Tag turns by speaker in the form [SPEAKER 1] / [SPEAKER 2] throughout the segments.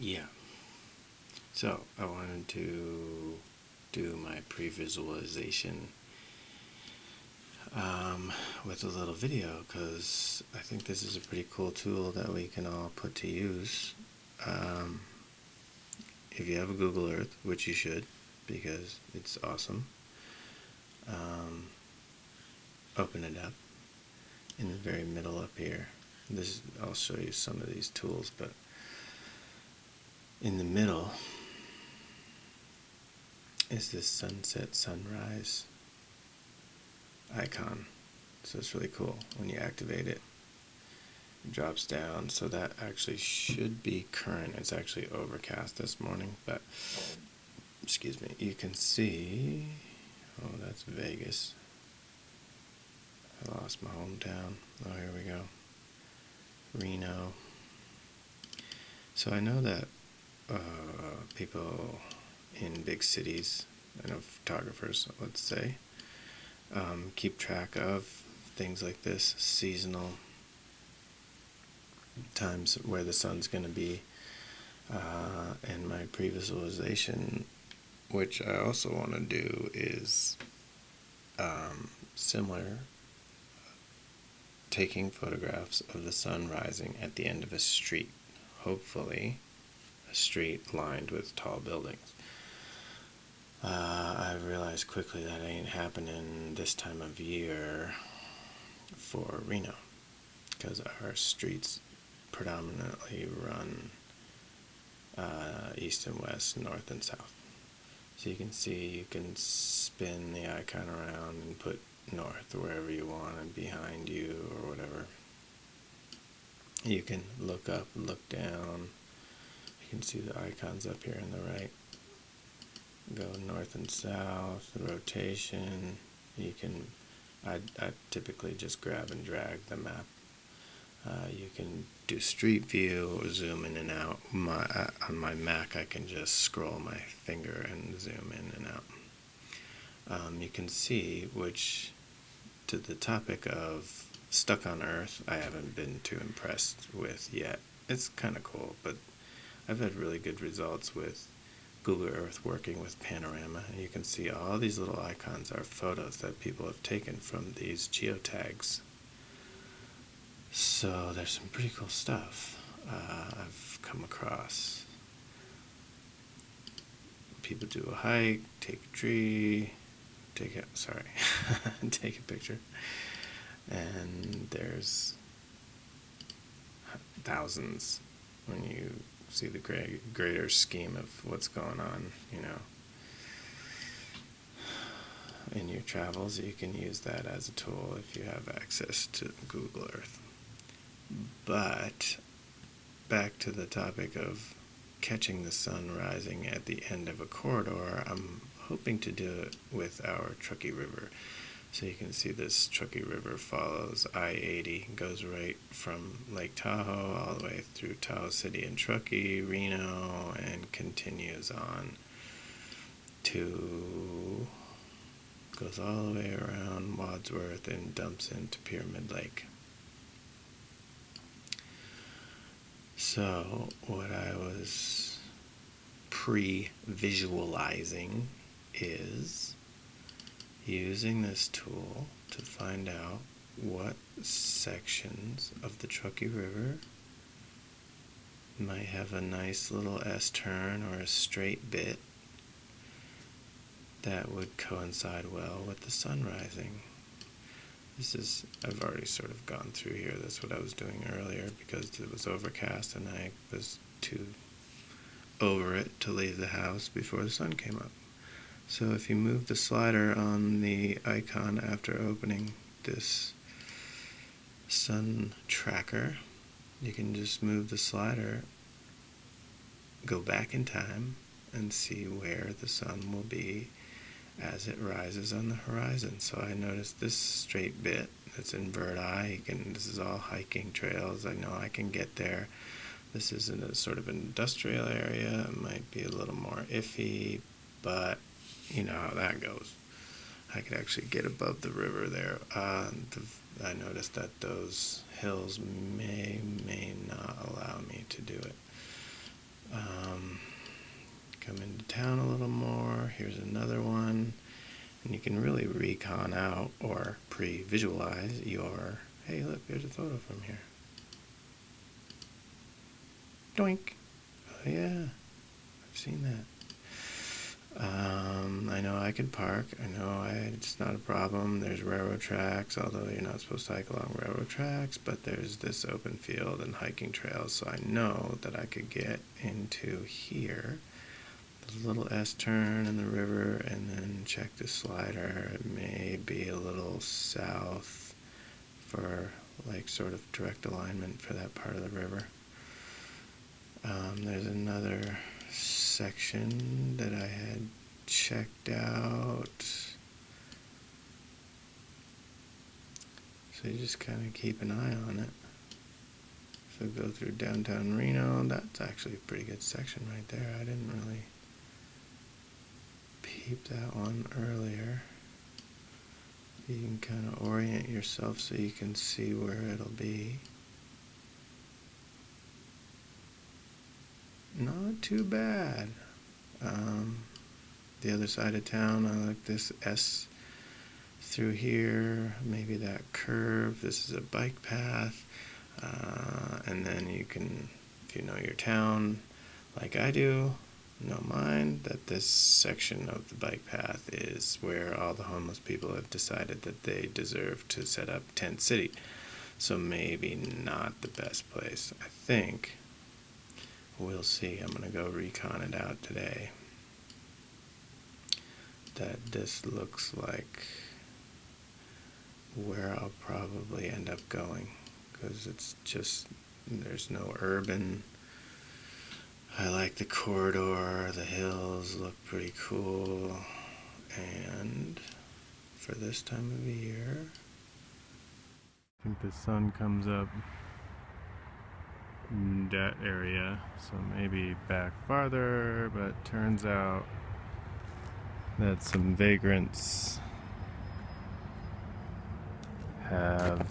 [SPEAKER 1] Yeah. So I wanted to do my pre-visualization with a little video because I think this is a pretty cool tool that we can all put to use. Um, if you have a Google Earth, which you should because it's awesome, um, open it up in the very middle up here. I'll show you some of these tools, but in the middle is this sunset sunrise icon. So it's really cool. When you activate it, it drops down. So that actually should be current. It's actually overcast this morning, but excuse me, you can see, oh, that's Vegas. I lost my hometown. Oh, here we go. Reno. So I know that people in big cities, I know photographers, let's say, keep track of things like this, seasonal times where the sun's going to be, and my pre-visualization, which I also want to do, is similar, taking photographs of the sun rising at the end of a street, hopefully a street lined with tall buildings. I realized quickly that ain't happening this time of year for Reno, because our streets predominantly run east and west, north and south. So you can see, you can spin the icon around and put north wherever you want and behind you or whatever. You can look up, look down. You can see the icons up here on the right. Go north and south, the rotation. You can, I typically just grab and drag the map. You can do street view or zoom in and out. On my Mac, I can just scroll my finger and zoom in and out. You can see, which, to the topic of stuck on Earth, I haven't been too impressed with yet. It's kind of cool, but I've had really good results with Google Earth working with Panorama. And you can see all these little icons are photos that people have taken from these geotags. So there's some pretty cool stuff I've come across. People do a hike, take a tree, take a picture, and there's thousands when you see the greater scheme of what's going on, in your travels. You can use that as a tool if you have access to Google Earth. But back to the topic of catching the sun rising at the end of a corridor, I'm hoping to do it with our Truckee River. So you can see this Truckee River follows I-80, goes right from Lake Tahoe all the way through Tahoe City and Truckee, Reno, and continues on to, goes all the way around Wadsworth and dumps into Pyramid Lake. So what I was pre-visualizing is using this tool to find out what sections of the Truckee River might have a nice little S-turn or a straight bit that would coincide well with the sun rising. I've already sort of gone through here. That's what I was doing earlier because it was overcast and I was too over it to leave the house before the sun came up. So if you move the slider on the icon after opening this sun tracker, you can just move the slider, go back in time, and see where the sun will be as it rises on the horizon. So I noticed this straight bit that's in bird eye. This is all hiking trails. I know I can get there. This is in a sort of industrial area. It might be a little more iffy, but you know how that goes. I could actually get above the river there. I noticed that those hills may not allow me to do it. recon out or pre-visualize your, hey look, there's a photo from here. Doink. Oh yeah, I've seen that. I know I can park. I know it's not a problem. There's railroad tracks, although you're not supposed to hike along railroad tracks, but there's this open field and hiking trails, so I know that I could get into here. There's a little S-turn in the river, and then check the slider. It may be a little south for like sort of direct alignment for that part of the river. There's another section that I had checked out. So you just kind of keep an eye on it. So go through downtown Reno. That's actually a pretty good section right there. I didn't really peep that one earlier. You can kind of orient yourself so you can see where it'll be. Not too bad. The other side of town, I like this S through here, maybe that curve. This is a bike path. And then you can, if you know your town like I do, know mine, that this section of the bike path is where all the homeless people have decided that they deserve to set up tent city. So maybe not the best place. I think we'll see. I'm going to go recon it out today. That this looks like where I'll probably end up going, because it's just, there's no urban. I like the corridor, the hills look pretty cool, and for this time of year, I think the sun comes up in that area, so maybe back farther, but turns out that some vagrants have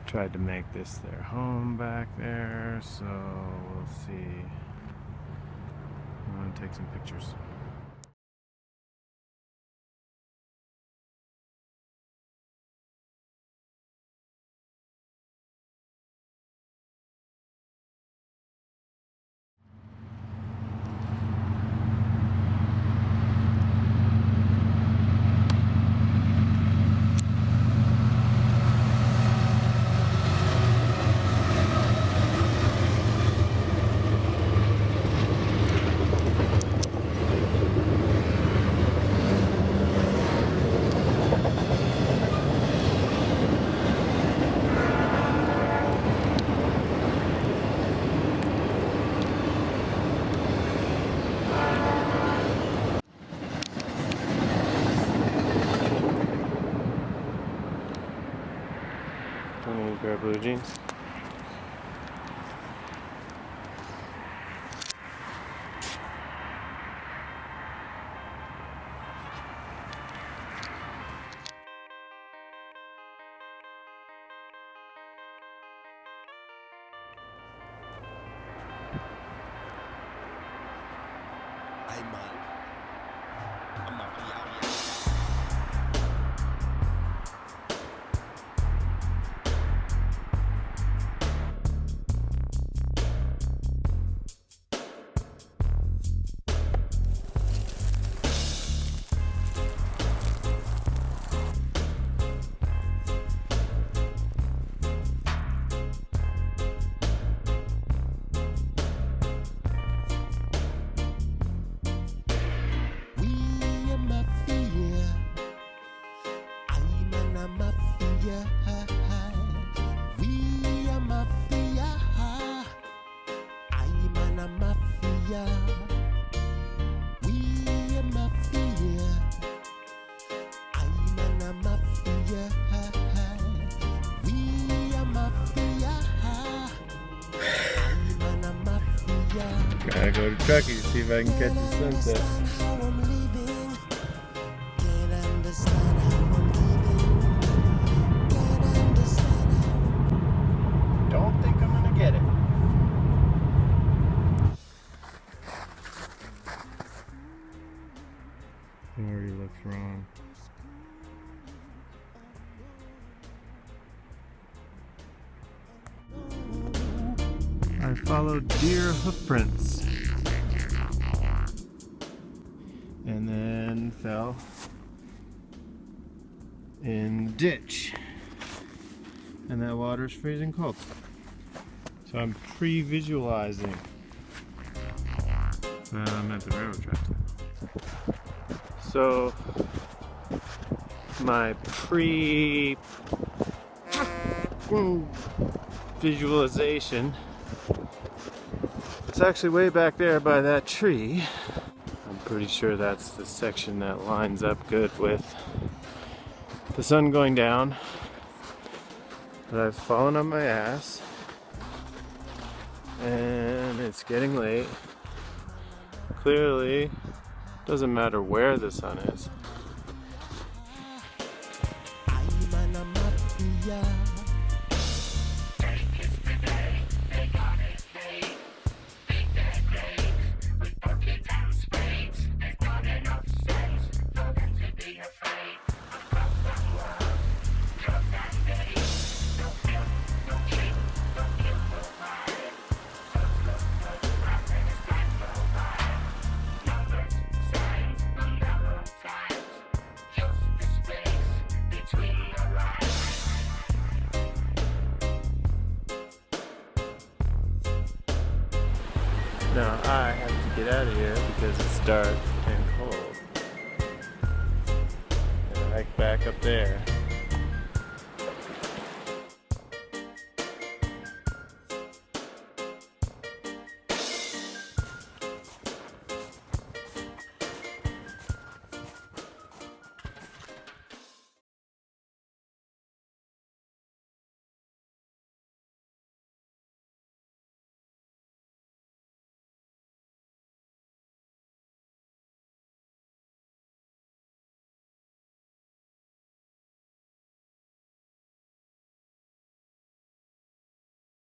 [SPEAKER 1] tried to make this their home back there, so we'll see. I'm gonna take some pictures. I'm gonna grab blue jeans. Gotta go to Truckee to see if I can catch the sunset. Don't think I'm gonna get it. It already looks wrong. I followed deer hoof prints and then fell in the ditch, and that water's freezing cold. So I'm pre-visualizing. I'm at the railroad tracks now. So my visualization, it's actually way back there by that tree. I'm pretty sure that's the section that lines up good with the sun going down. But I've fallen on my ass and it's getting late. Clearly, doesn't matter where the sun is. Now I have to get out of here because it's dark and cold. And hike back up there.